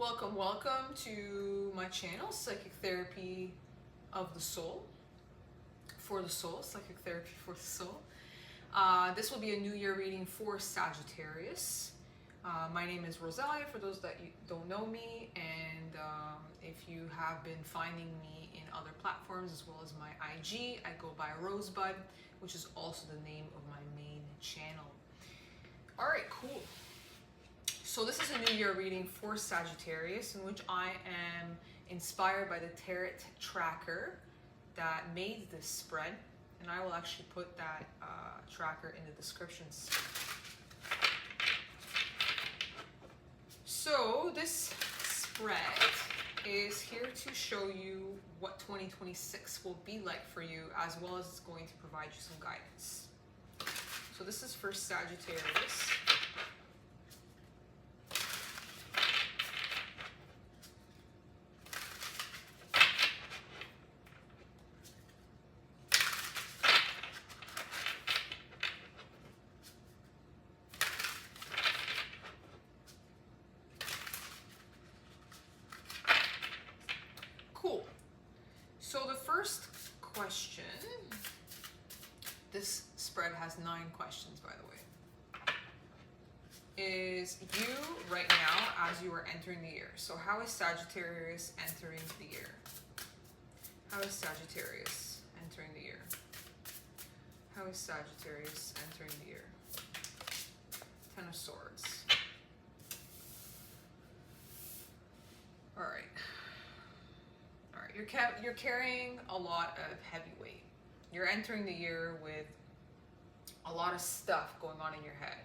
Welcome to my channel, Psychic Therapy of the Soul, for the soul, Psychic Therapy for the soul. This will be a New Year reading for Sagittarius. My name is Rosalia, for those that don't know me, and if you have been finding me in other platforms as well as my IG, I go by Rosebud, which is also the name of my main channel. All right, cool. So this is a New Year reading for Sagittarius, in which I am inspired by the tarot tracker that made this spread, and I will actually put that tracker in the descriptions. So this spread is here to show you what 2026 will be like for you, as well as it's going to provide you some guidance. So this is for Sagittarius. Cool. So the first question, this spread has 9 questions, by the way, is you right now as you are entering the year. So how is Sagittarius entering the year? How is Sagittarius entering the year? How is Sagittarius entering the year? Ten of Swords. All right. You're carrying a lot of heavy weight. You're entering the year with a lot of stuff going on in your head,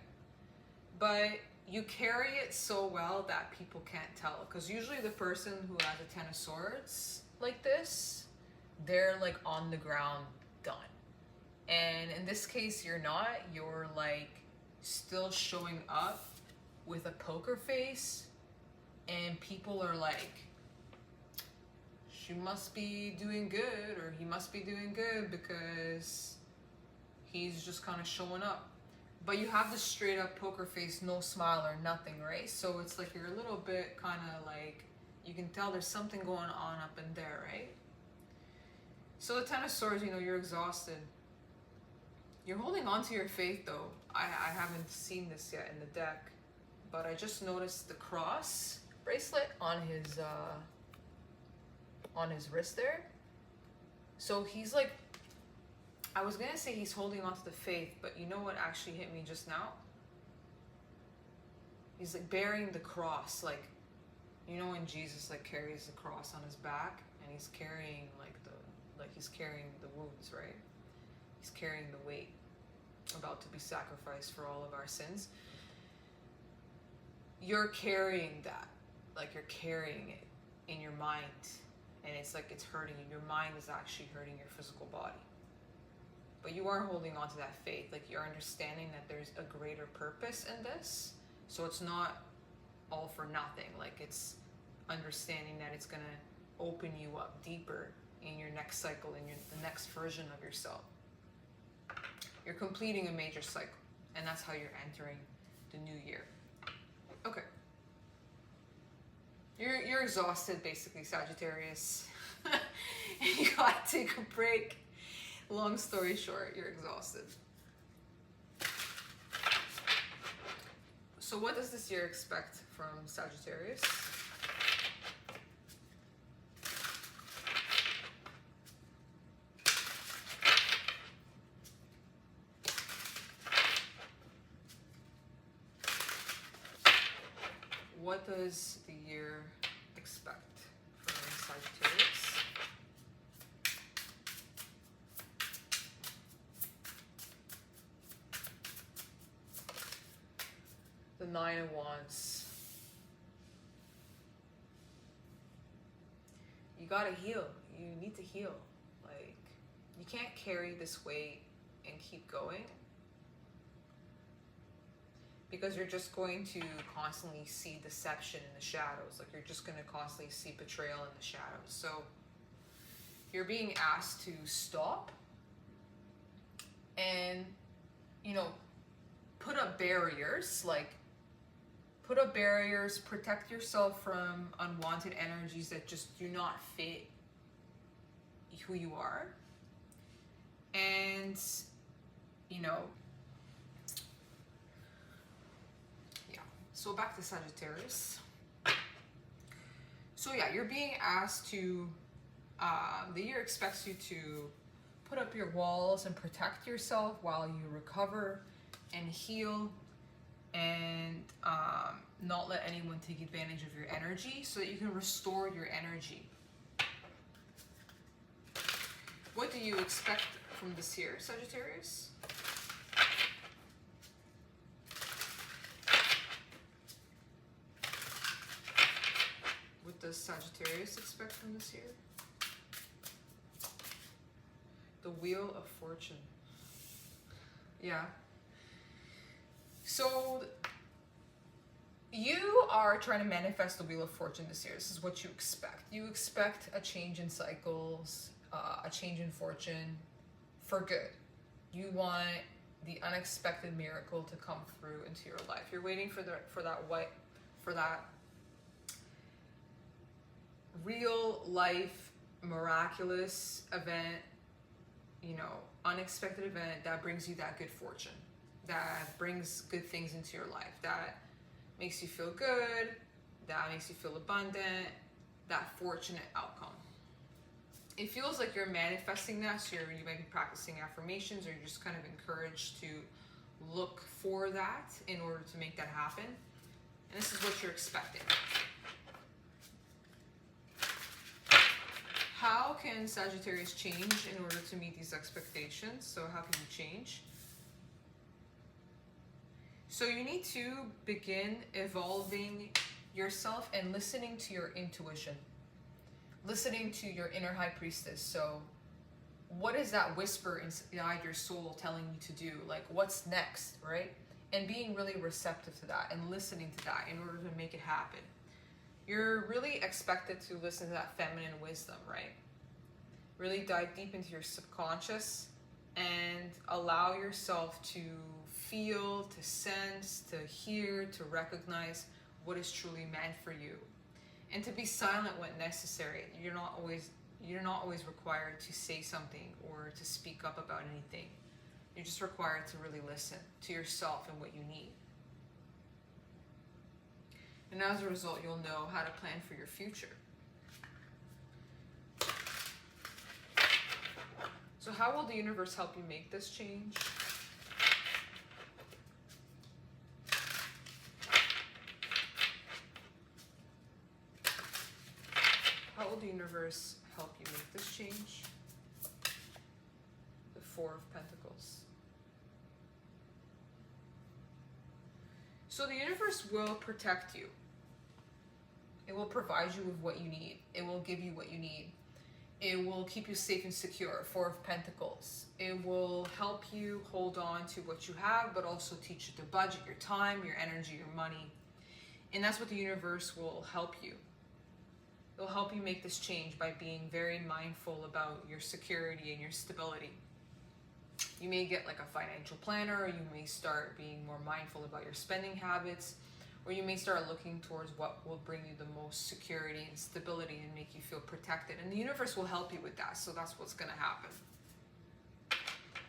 but you carry it so well that people can't tell, because usually the person who has a Ten of Swords like this, they're like on the ground done. And in this case, you're not. You're like still showing up with a poker face, and people are like, she must be doing good, or he must be doing good, because he's just kind of showing up. But you have this straight up poker face, no smile or nothing, right? So it's like you're a little bit kind of like, you can tell there's something going on up in there, right? So the Ten of Swords, you know, you're exhausted. You're holding on to your faith, though. I haven't seen this yet in the deck, but I just noticed the cross bracelet on his wrist there. So he's like, I was gonna say he's holding on to the faith, but you know what actually hit me just now? He's like bearing the cross, like, you know, when Jesus like carries the cross on his back, and he's carrying he's carrying the wounds, right? He's carrying the weight, about to be sacrificed for all of our sins. You're carrying that, like you're carrying it in your mind, and it's like it's hurting you. Your mind is actually hurting your physical body. But you are holding on to that faith. Like you're understanding that there's a greater purpose in this. So it's not all for nothing. Like it's understanding that it's going to open you up deeper in your next cycle, in the next version of yourself. You're completing a major cycle, and that's how you're entering the new year. Okay. You're exhausted, basically, Sagittarius. And you gotta take a break. Long story short, you're exhausted. So what does this year expect from Sagittarius? What does the year expect from Sagittarius? The Nine of Wands. You gotta heal. You need to heal. Like, you can't carry this weight and keep going, because you're just going to constantly see deception in the shadows. Like you're just going to constantly see betrayal in the shadows. So you're being asked to stop and, you know, put up barriers, like Put up barriers, protect yourself from unwanted energies that just do not fit who you are. And, you know, yeah. So back to Sagittarius. So yeah, you're being asked to, the year expects you to put up your walls and protect yourself while you recover and heal, and not let anyone take advantage of your energy so that you can restore your energy. What do you expect from this year, Sagittarius? What does Sagittarius expect from this year? The Wheel of Fortune. Yeah. So you are trying to manifest the Wheel of Fortune this year. This is what you expect. You expect a change in cycles, a change in fortune for good. You want the unexpected miracle to come through into your life. You're waiting for that real life miraculous event, you know, unexpected event that brings you that good fortune, that brings good things into your life, that makes you feel good, that makes you feel abundant, that fortunate outcome. It feels like you're manifesting that, so you might be practicing affirmations, or you're just kind of encouraged to look for that in order to make that happen. And this is what you're expecting. How can Sagittarius change in order to meet these expectations? So how can you change? So you need to begin evolving yourself and listening to your intuition. Listening to your inner high priestess. So what is that whisper inside your soul telling you to do? Like, what's next, right? And being really receptive to that and listening to that in order to make it happen. You're really expected to listen to that feminine wisdom, right? Really dive deep into your subconscious and allow yourself to feel, to sense, to hear, to recognize what is truly meant for you. And to be silent when necessary. You're not always required to say something or to speak up about anything. You're just required to really listen to yourself and what you need. And as a result, you'll know how to plan for your future. So how will the universe help you make this change? How will the universe help you make this change? The Four of Pentacles. So the universe will protect you. It will provide you with what you need. It will give you what you need. It will keep you safe and secure. Four of Pentacles. It will help you hold on to what you have, but also teach you to budget your time, your energy, your money. And that's what the universe will help you. It'll help you make this change by being very mindful about your security and your stability. You may get like a financial planner, or you may start being more mindful about your spending habits, or you may start looking towards what will bring you the most security and stability and make you feel protected. And the universe will help you with that, so that's what's going to happen.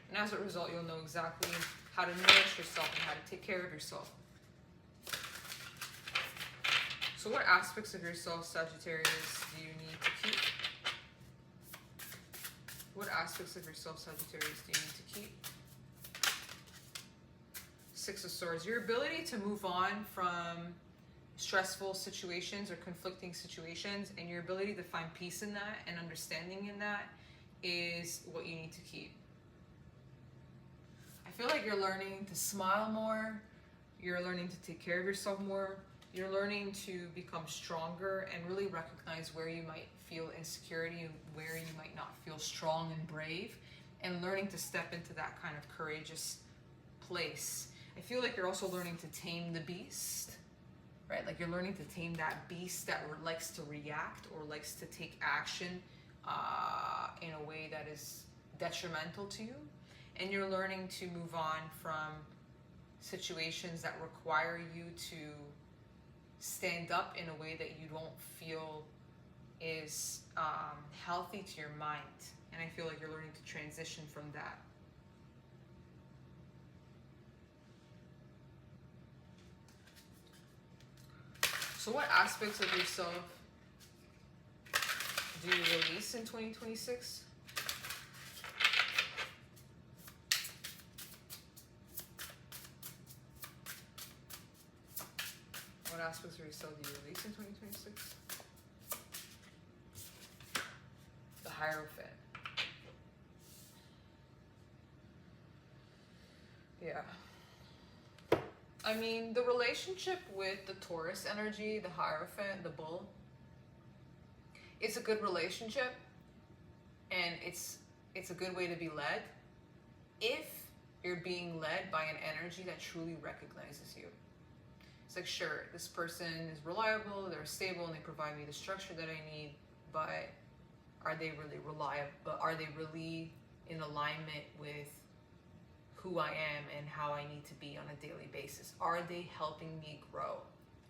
And as a result, you'll know exactly how to nourish yourself and how to take care of yourself. So what aspects of yourself, Sagittarius, do you need to keep? What aspects of yourself, Sagittarius, do you need to keep? Six of Swords. Your ability to move on from stressful situations or conflicting situations, and your ability to find peace in that and understanding in that is what you need to keep. I feel like you're learning to smile more. You're learning to take care of yourself more. You're learning to become stronger and really recognize where you might feel insecurity and where you might not feel strong and brave, and learning to step into that kind of courageous place. I feel like you're also learning to tame the beast, right? Like you're learning to tame that beast that likes to react or likes to take action in a way that is detrimental to you. And you're learning to move on from situations that require you to stand up in a way that you don't feel is healthy to your mind. And I feel like you're learning to transition from that. So what aspects of yourself do you release in 2026? What aspects of yourself do you release in 2026? The Hierophant. Yeah. I mean, the relationship with the Taurus energy, the Hierophant, the bull, it's a good relationship, and it's a good way to be led if you're being led by an energy that truly recognizes you. It's like, sure, this person is reliable, they're stable, and they provide me the structure that I need, but are they really reliable? But are they really in alignment with who I am and how I need to be on a daily basis? Are they helping me grow?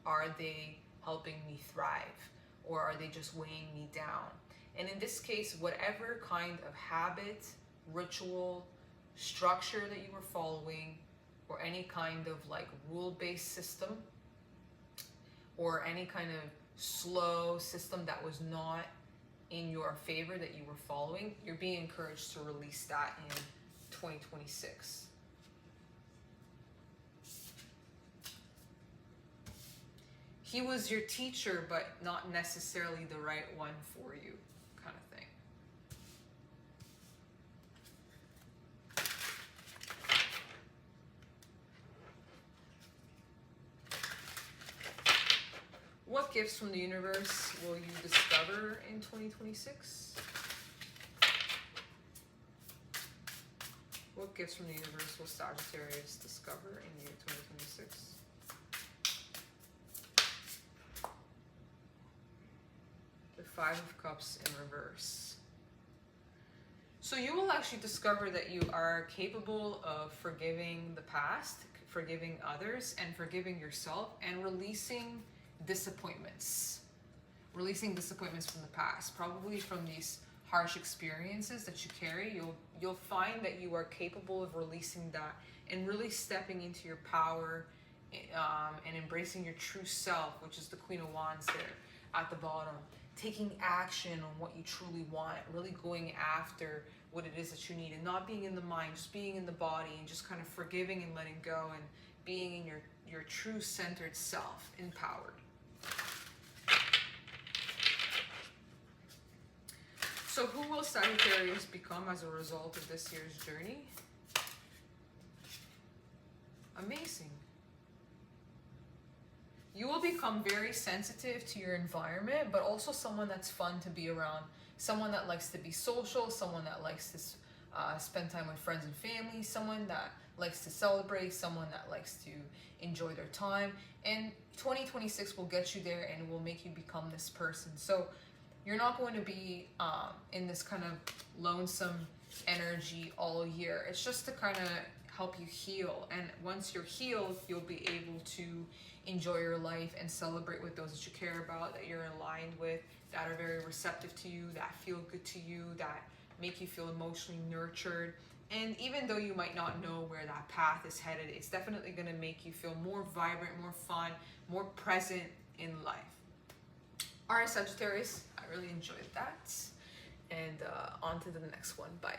Are they helping me thrive? Or are they just weighing me down? And in this case, whatever kind of habit, ritual, structure that you were following, or any kind of like rule-based system, or any kind of slow system that was not in your favor that you were following, you're being encouraged to release that in 2026. He was your teacher, but not necessarily the right one for you, kind of thing. What gifts from the universe will you discover in 2026? What gifts from the universe will Sagittarius discover in the year 2026? The Five of Cups in reverse. So you will actually discover that you are capable of forgiving the past, forgiving others, and forgiving yourself, and releasing disappointments. Releasing disappointments from the past, probably from these harsh experiences that you carry. You'll find that you are capable of releasing that and really stepping into your power, and embracing your true self, which is the Queen of Wands there at the bottom. Taking action on what you truly want, really going after what it is that you need, and not being in the mind, just being in the body, and just kind of forgiving and letting go, and being in your true centered self, empowered. So who will Sagittarius become as a result of this year's journey? Amazing. You will become very sensitive to your environment, but also someone that's fun to be around. Someone that likes to be social, someone that likes to spend time with friends and family, someone that likes to celebrate, someone that likes to enjoy their time. And 2026 will get you there, and it will make you become this person. So you're not going to be in this kind of lonesome energy all year. It's just to kind of help you heal. And once you're healed, you'll be able to enjoy your life and celebrate with those that you care about, that you're aligned with, that are very receptive to you, that feel good to you, that make you feel emotionally nurtured. And even though you might not know where that path is headed, it's definitely going to make you feel more vibrant, more fun, more present in life. All right, Sagittarius, I really enjoyed that. And on to the next one. Bye.